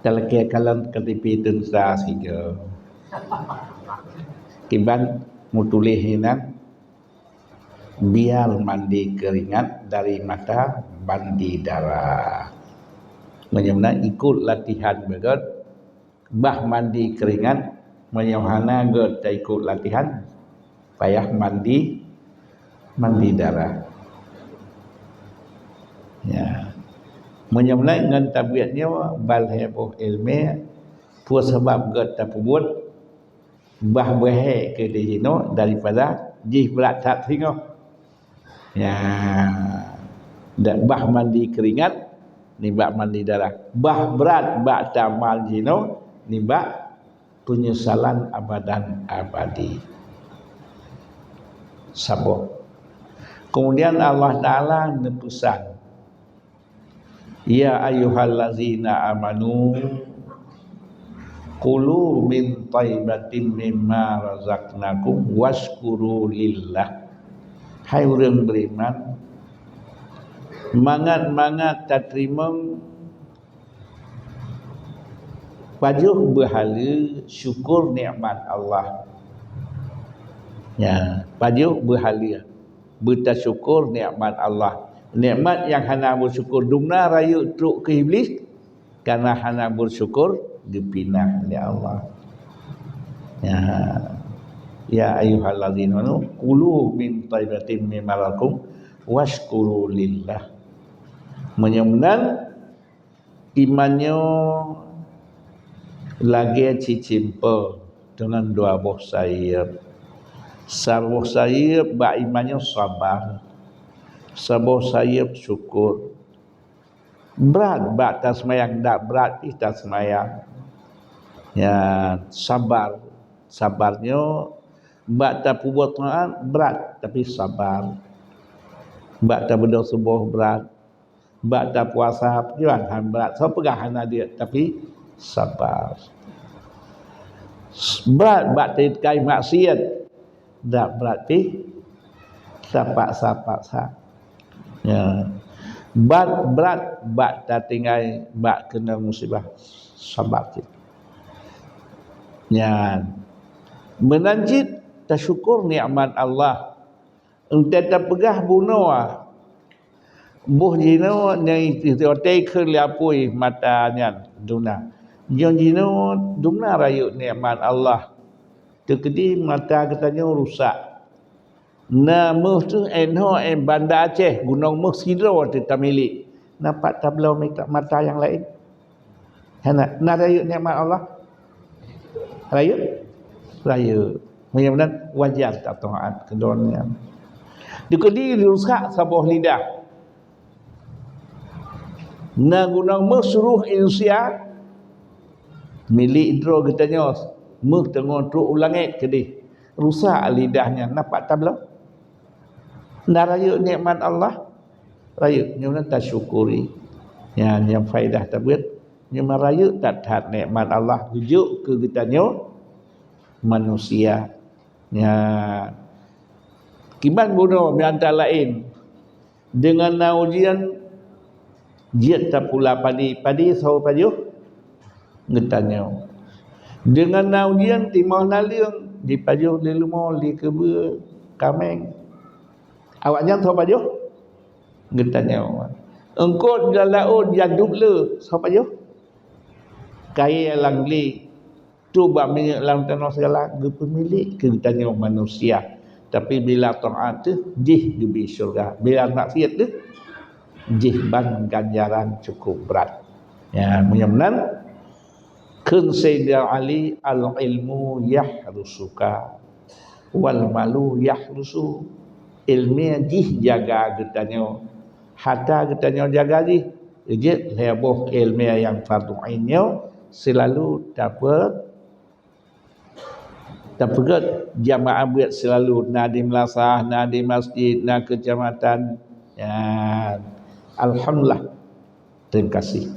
Talakia kalan ketipi tunsa siga. Kiban mutulih hinan biar mandi keringat dari mata mandi darah. Menyemna ikut latihan begot bah mandi keringat menyemhana god tak ikut latihan payah mandi darah. Ya. Menyemna dengan tabiatnya bal heboh ilmu pun sebab god tak buat bah behe ke dihino daripada jih berat tak tengok. Ya, dak bah mandi keringat ni bak mandi darah. Bah berat bak tamal jino ni bak penyesalan abadan abadi. Sabar. Kemudian Allah Taala nepesan, ya ayyuhallazina amanu qulu min thayyibatin mimma razaqnakum washkuru lillah. Hai orang beriman, mangat tak terima pajuh berhala syukur nikmat Allah. Ya, pajuh berhala bertasyukur nikmat Allah. Nikmat yang hana bersyukur dumna rayu truk ke iblis karena hana bersyukur dipinah oleh Allah. Ya ayyuhallazina amanu kulu min thayyibatin mimma razaqnakum washkuru lillah. Menyemnan imannya lagi cicimpa dengan dua buah sayap. Sebuah sayap bak imannya sabar, sebuah sayap syukur. Berat bak tak semayang, tak berat tak semayang. Ya, sabarnya bak tak buat taat berat tapi sabar. Bak tak berdoa subuh berat, bak tak puasa perjuangan berat. So pegahan dia tapi sabar. Berat bak tak maksiat, tak berarti sapak. Ya. Berat bak tak tinggal bak kena musibah, sabar. Ya. Menanjid tersyukur nikmat Allah. Entah terpegah bunuh buh jino nyai tiotai ke liapui matanya duna. Jon jino duna rayu nikmat Allah. Tekedi mata katanya rusak. Na muh tu enho Banda Aceh Gunung Muh Sidro tu tamili. Nampak tablau mata yang lain. Na rayu nikmat Allah. Rayu. Mudah-mudahan wajar tak taat keduanya. Dikedi rusak sebuah lidah. Na gunang Muh suruh Indonesia milik idro katanya Muh tengok truk ulangit kedih. Rusak lidahnya. Nampak tablau? Nak rayu nikmat Allah. Rayu. Mudah-mudahan tak syukuri. Yang faedah tabut. Yang merayu tak taat nikmat Allah. Rujuk ke katanya manusia. Ya, kiban bunuh antara lain dengan naujian jiat tak pula padi sahu pajuh ngetanya dengan naujian timah naliung di pajuh di lumah di kebe kameng awak jangan sahu pajuh ngetanya engkau dalau jaduk le sahu pajuh kaya langli tu bab minyak dalam tanah segala pemilik keritanya manusia. Tapi bila taat tu jih di syurga. Bila maksiat tu jih ban ganjaran cukup berat. Ya, mudah-mudahan kun Sayyidina Ali al-ilmu yahrusuka wal malu yahrusu. Ilmu jih jaga katanya. Hatta katanya jaga jih. Ijit heboh ilmu yang fardu ainnya selalu dapat terpegat jamaah buat selalu nadi melasah, nadi masjid, nadi kecamatan. Ya, alhamdulillah. Terima kasih.